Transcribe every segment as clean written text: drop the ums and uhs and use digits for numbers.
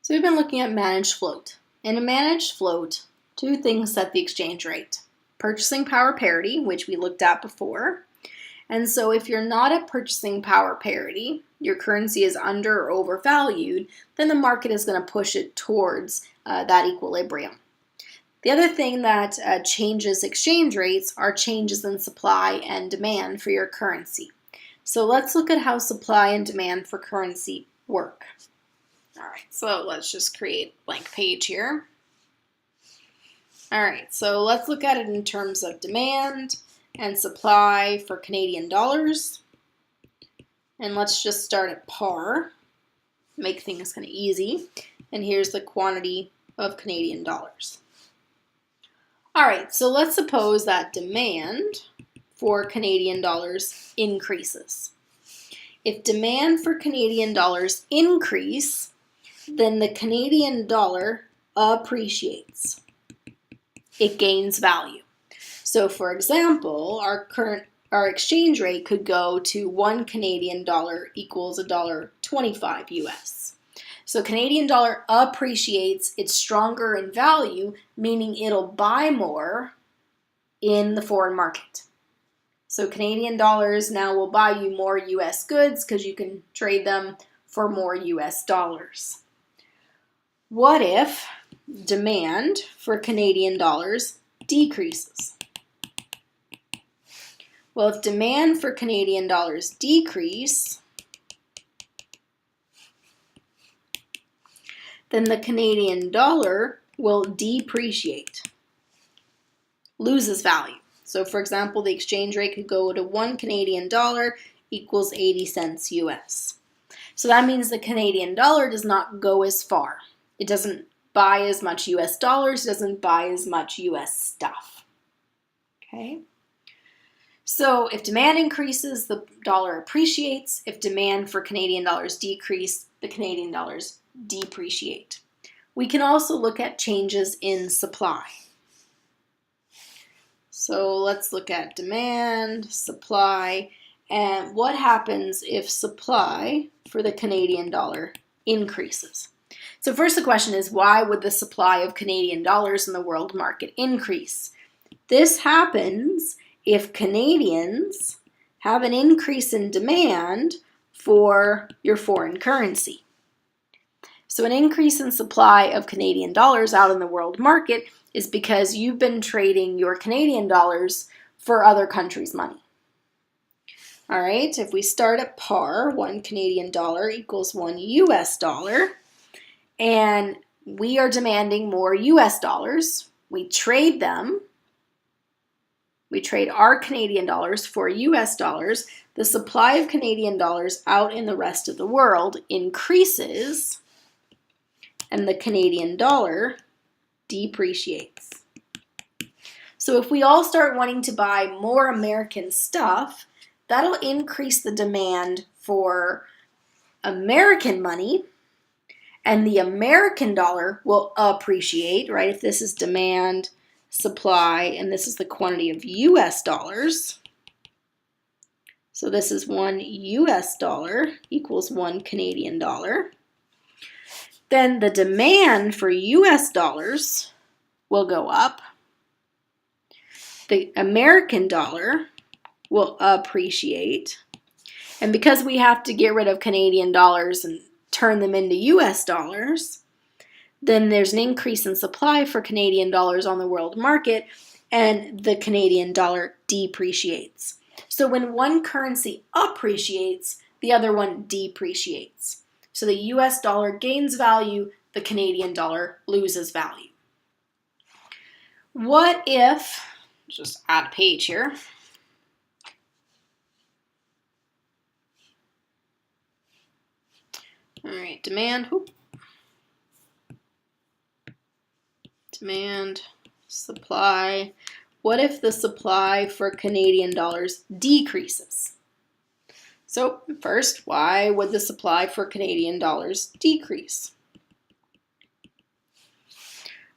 So we've been looking at managed float. In a managed float, two things set the exchange rate. Purchasing power parity, which we looked at before. And so if you're not at purchasing power parity, your currency is under or overvalued, then the market is going to push it towards that equilibrium. The other thing that changes exchange rates are changes in supply and demand for your currency. So let's look at how supply and demand for currency work. All right, so let's just create a blank page here. All right, so let's look at it in terms of demand and supply for Canadian dollars. And let's just start at par, make things kind of easy. And here's the quantity of Canadian dollars. All right, so let's suppose that demand for Canadian dollars increases. If demand for Canadian dollars increase, then the Canadian dollar appreciates. It gains value. So for example, our exchange rate could go to 1 Canadian dollar equals $1.25 US. So Canadian dollar appreciates, it's stronger in value, meaning it'll buy more in the foreign market. So Canadian dollars now will buy you more US goods because you can trade them for more US dollars. What if demand for Canadian dollars decreases? Well, if demand for Canadian dollars decrease, then the Canadian dollar will depreciate, loses value. So for example, the exchange rate could go to 1 Canadian dollar equals 80 cents US. So that means the Canadian dollar does not go as far. It doesn't buy as much US dollars, doesn't buy as much US stuff. Okay? So if demand increases, the dollar appreciates. If demand for Canadian dollars decrease, the Canadian dollars depreciate. We can also look at changes in supply. So let's look at demand, supply, and what happens if supply for the Canadian dollar increases. So first the question is, why would the supply of Canadian dollars in the world market increase? This happens if Canadians have an increase in demand for your foreign currency. So an increase in supply of Canadian dollars out in the world market is because you've been trading your Canadian dollars for other countries' money. All right, if we start at par, 1 Canadian dollar equals 1 US dollar, and we are demanding more US dollars. We trade them. We trade our Canadian dollars for US dollars. The supply of Canadian dollars out in the rest of the world increases, and the Canadian dollar depreciates. So if we all start wanting to buy more American stuff, that'll increase the demand for American money, and the American dollar will appreciate, right? If this is demand, supply, and this is the quantity of US dollars. So this is 1 US dollar equals 1 Canadian dollar. Then the demand for US dollars will go up. The American dollar will appreciate. And because we have to get rid of Canadian dollars and turn them into US dollars, then there's an increase in supply for Canadian dollars on the world market, and the Canadian dollar depreciates. So when one currency appreciates, the other one depreciates. So the US dollar gains value, the Canadian dollar loses value. What if, just add a page here. All right, demand, supply. What if the supply for Canadian dollars decreases? So first, why would the supply for Canadian dollars decrease?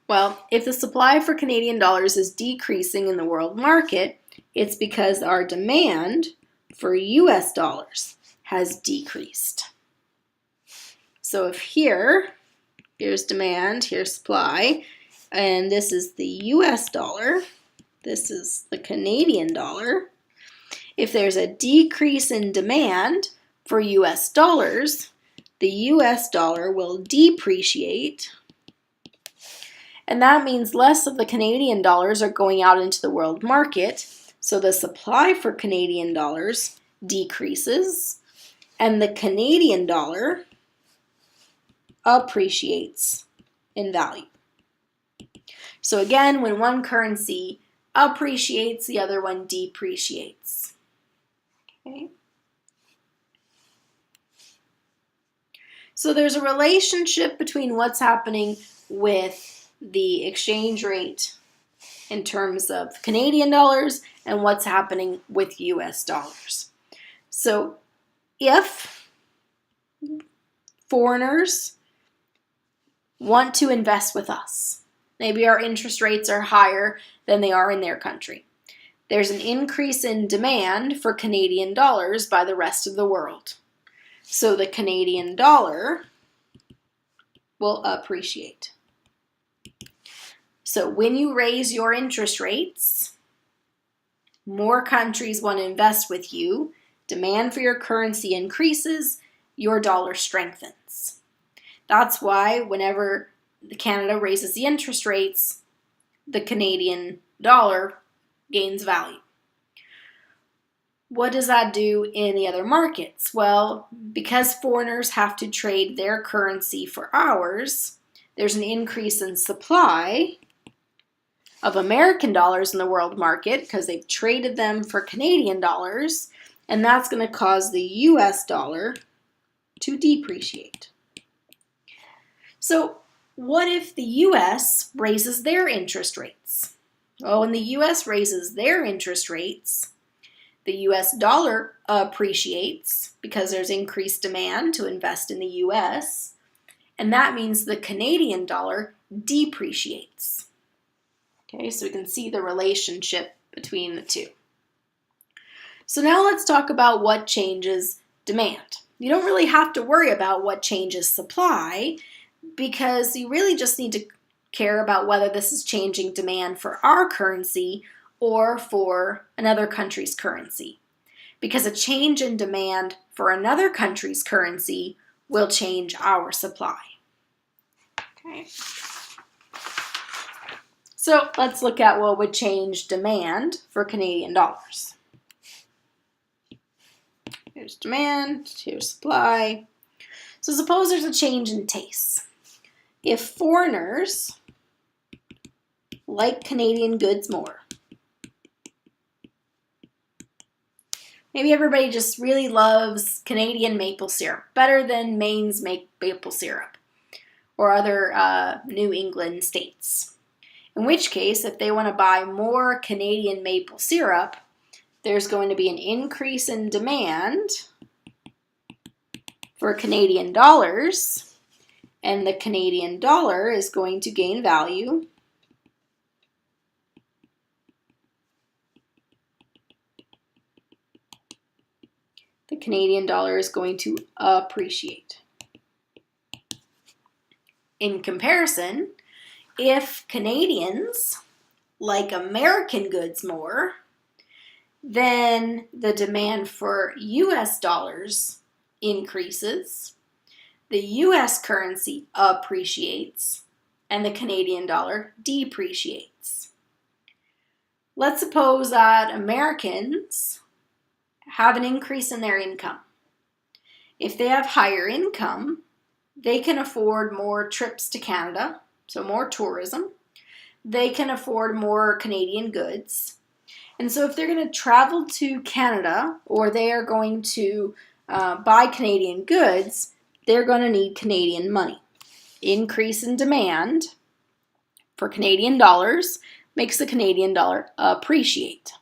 Well, if the supply for Canadian dollars is decreasing in the world market, it's because our demand for US dollars has decreased. So if here Here's demand, here's supply, and this is the US dollar. This is the Canadian dollar. If there's a decrease in demand for US dollars, the US dollar will depreciate, and that means less of the Canadian dollars are going out into the world market, so the supply for Canadian dollars decreases, and the Canadian dollar appreciates in value. So again, when one currency appreciates, the other one depreciates. Okay. So there's a relationship between what's happening with the exchange rate in terms of Canadian dollars and what's happening with US dollars. So if foreigners want to invest with us, maybe our interest rates are higher than they are in their country, there's an increase in demand for Canadian dollars by the rest of the world. So the Canadian dollar will appreciate. So when you raise your interest rates, more countries want to invest with you, demand for your currency increases, your dollar strengthens. That's why whenever Canada raises the interest rates, the Canadian dollar gains value. What does that do in the other markets? Well, because foreigners have to trade their currency for ours, there's an increase in supply of American dollars in the world market because they've traded them for Canadian dollars, and that's going to cause the US dollar to depreciate. So what if the US raises their interest rates? Well, when the US raises their interest rates, the US dollar appreciates because there's increased demand to invest in the US, and that means the Canadian dollar depreciates. Okay, so we can see the relationship between the two. So now let's talk about what changes demand. You don't really have to worry about what changes supply because you really just need to care about whether this is changing demand for our currency or for another country's currency. Because a change in demand for another country's currency will change our supply. Okay. So let's look at what would change demand for Canadian dollars. Here's demand, here's supply. So suppose there's a change in taste. If foreigners like Canadian goods more, maybe everybody just really loves Canadian maple syrup better than Maine's maple syrup or other New England states. In which case, if they want to buy more Canadian maple syrup, there's going to be an increase in demand for Canadian dollars, and the Canadian dollar is going to gain value the Canadian dollar is going to appreciate. In comparison, if Canadians like American goods more, then the demand for US dollars increases, the US currency appreciates, and the Canadian dollar depreciates. Let's suppose that Americans have an increase in their income. If they have higher income, they can afford more trips to Canada, so more tourism. They can afford more Canadian goods. And so if they're going to travel to Canada or they are going to buy Canadian goods, they're going to need Canadian money. Increase in demand for Canadian dollars makes the Canadian dollar appreciate.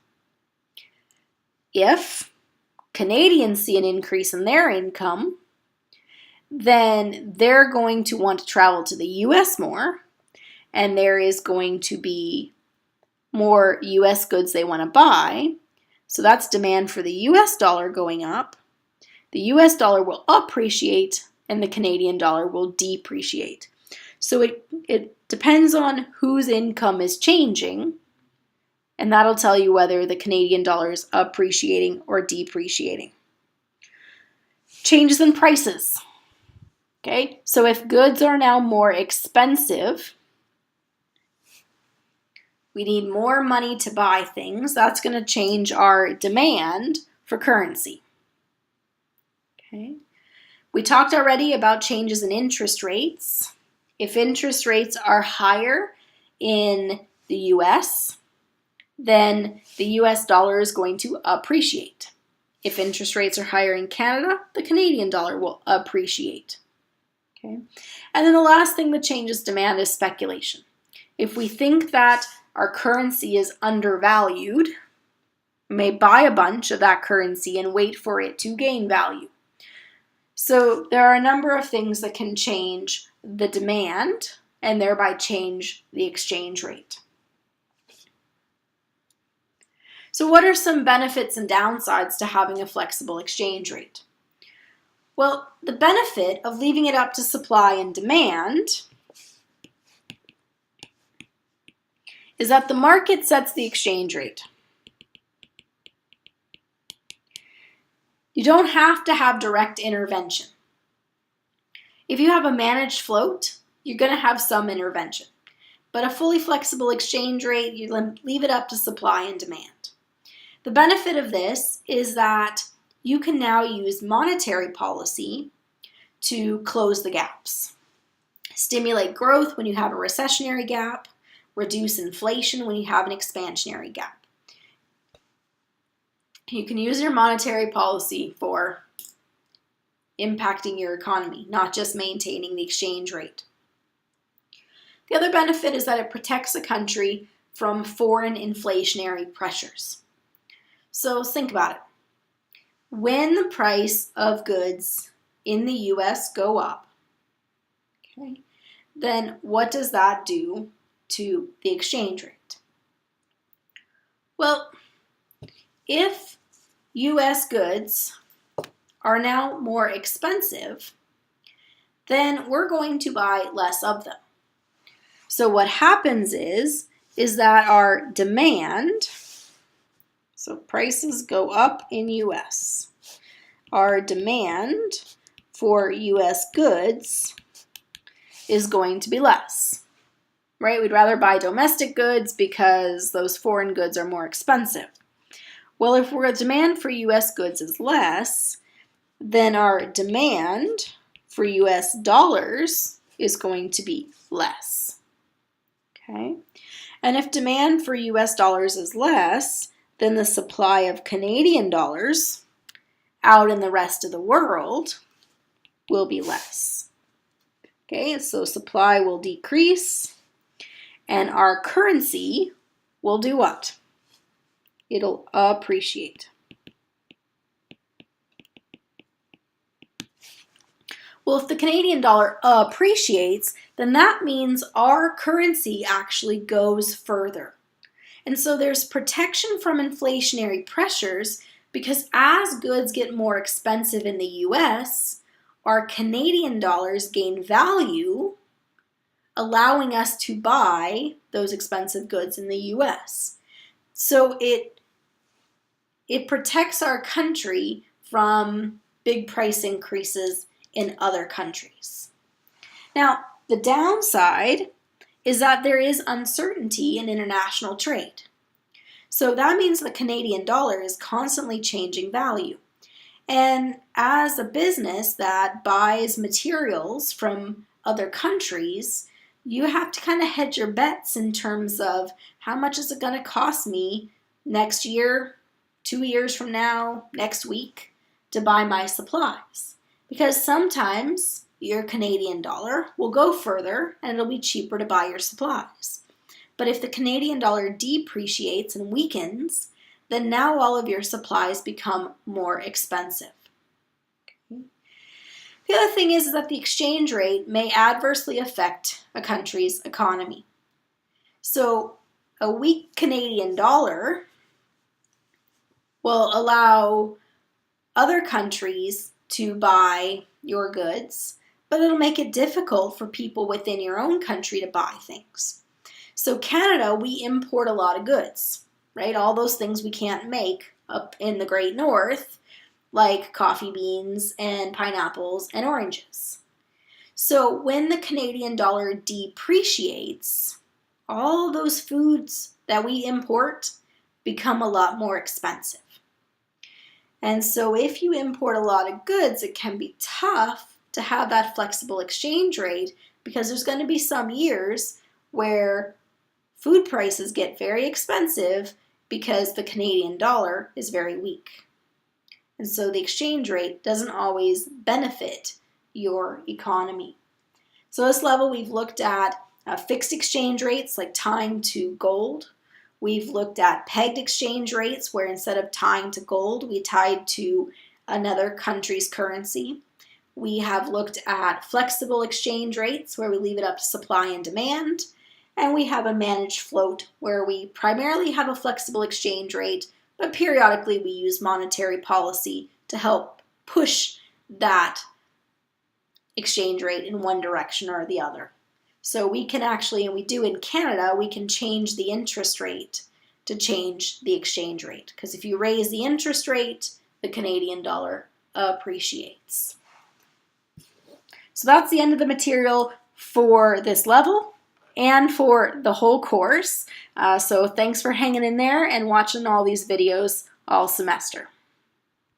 If Canadians see an increase in their income, then they're going to want to travel to the US more, and there is going to be more US goods they want to buy. So that's demand for the US dollar going up. The US dollar will appreciate and the Canadian dollar will depreciate. So it depends on whose income is changing, and that'll tell you whether the Canadian dollar is appreciating or depreciating. Changes in prices. Okay, so if goods are now more expensive, we need more money to buy things. That's going to change our demand for currency. Okay. We talked already about changes in interest rates. If interest rates are higher in the US, then the US dollar is going to appreciate. If interest rates are higher in Canada, the Canadian dollar will appreciate. Okay. And then the last thing that changes demand is speculation. If we think that our currency is undervalued, we may buy a bunch of that currency and wait for it to gain value. So there are a number of things that can change the demand and thereby change the exchange rate. So what are some benefits and downsides to having a flexible exchange rate? Well, the benefit of leaving it up to supply and demand is that the market sets the exchange rate. You don't have to have direct intervention. If you have a managed float, you're going to have some intervention. But a fully flexible exchange rate, you leave it up to supply and demand. The benefit of this is that you can now use monetary policy to close the gaps. Stimulate growth when you have a recessionary gap, reduce inflation when you have an expansionary gap. You can use your monetary policy for impacting your economy, not just maintaining the exchange rate. The other benefit is that it protects a country from foreign inflationary pressures. So think about it. When the price of goods in the US go up, okay, then what does that do to the exchange rate? Well, if US goods are now more expensive, then we're going to buy less of them. So what happens is that our demand, so prices go up in US, our demand for US goods is going to be less, right? We'd rather buy domestic goods because those foreign goods are more expensive. Well, if our demand for US goods is less, then our demand for US dollars is going to be less. Okay? And if demand for US dollars is less, then the supply of Canadian dollars out in the rest of the world will be less. Okay, so supply will decrease and our currency will do what? It'll appreciate. Well, if the Canadian dollar appreciates, then that means our currency actually goes further. And so there's protection from inflationary pressures because as goods get more expensive in the US, our Canadian dollars gain value, allowing us to buy those expensive goods in the US. So it protects our country from big price increases in other countries. Now, the downside is that there is uncertainty in international trade. So that means the Canadian dollar is constantly changing value. And as a business that buys materials from other countries, you have to kind of hedge your bets in terms of how much is it going to cost me next year, 2 years from now, next week to buy my supplies. Because sometimes your Canadian dollar will go further and it'll be cheaper to buy your supplies. But if the Canadian dollar depreciates and weakens, then now all of your supplies become more expensive. Okay. The other thing is that the exchange rate may adversely affect a country's economy. So a weak Canadian dollar will allow other countries to buy your goods but it'll make it difficult for people within your own country to buy things. So Canada, we import a lot of goods, right? All those things we can't make up in the Great North, like coffee beans and pineapples and oranges. So when the Canadian dollar depreciates, all those foods that we import become a lot more expensive. And so if you import a lot of goods, it can be tough to have that flexible exchange rate because there's going to be some years where food prices get very expensive because the Canadian dollar is very weak. And so the exchange rate doesn't always benefit your economy. So this level we've looked at fixed exchange rates like tying to gold. We've looked at pegged exchange rates where instead of tying to gold, we tied to another country's currency. We have looked at flexible exchange rates where we leave it up to supply and demand. And we have a managed float where we primarily have a flexible exchange rate, but periodically we use monetary policy to help push that exchange rate in one direction or the other. So we can actually, and we do in Canada, we can change the interest rate to change the exchange rate. Because if you raise the interest rate, the Canadian dollar appreciates. So that's the end of the material for this level and for the whole course. So thanks for hanging in there and watching all these videos all semester.